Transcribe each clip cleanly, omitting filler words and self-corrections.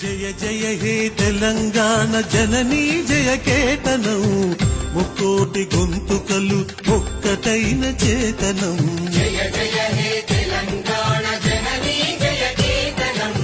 జయ జయ హే తెలంగాణ జననీ జయ కేతనం ముక్కోటి గొంతుకలు ఒక్కటైన చేతనం. జయ జయ హే తెలంగాణ జననీ జయ కేతనం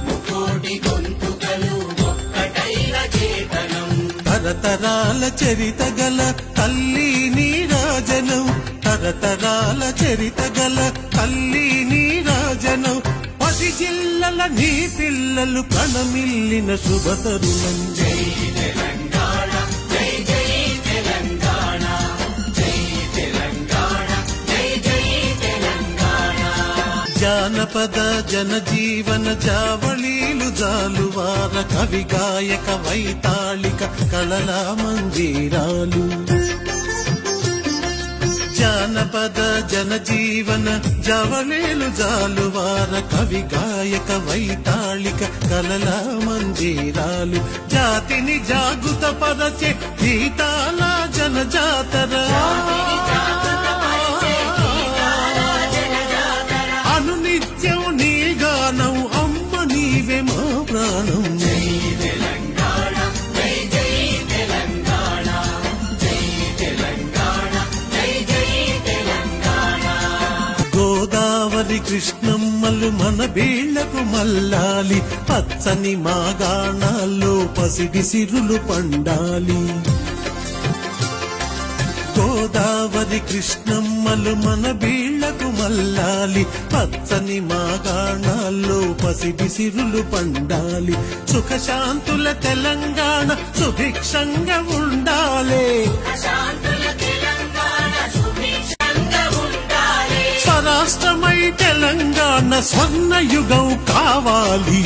ముక్కోటి గొంతుకలు ఒక్కటైన చేతనం. తరతరాల చరిత గల తల్లి నీరాజనం, తరతరాల చరిత గల తల్లి నీరాజనం. 10 జిల్లల నీ పిల్లలు ప్రణమిల్లిన శుభతరుణం. జై తెలంగాణ జై జై తెలంగాణ జై తెలంగాణ జై జై తెలంగాణ. జానపద జనజీవన జావళీలు జాలువార కవి గాయక వైతాళిక కళల మందిరాలు. జానపద జనజీవన జవళేలు జాలువార కవి గాయక వైతాళిక కళల మందిరాలు. జాతిని జాగృత పరచే గీతాల జనజాతర, అనునిత్యం నీ గానం అమ్మ నీవే మా ప్రాణం. గోదావరి కృష్ణమ్మలు మన బీళ్లకు మల్లాలి, పచ్చని మాగాణాల్లో పసిడి సిరులు పండాలి. గోదావరి కృష్ణమ్మలు మన బీళ్లకు మల్లాలి, పచ్చని మాగాణాల్లో పసిడి సిరులు పండాలి. సుఖశాంతుల తెలంగాణ సుభిక్షంగా ఉండాలి, స్వరాష్ట్రమై తెలంగాణ స్వర్ణయుగం కావాలి.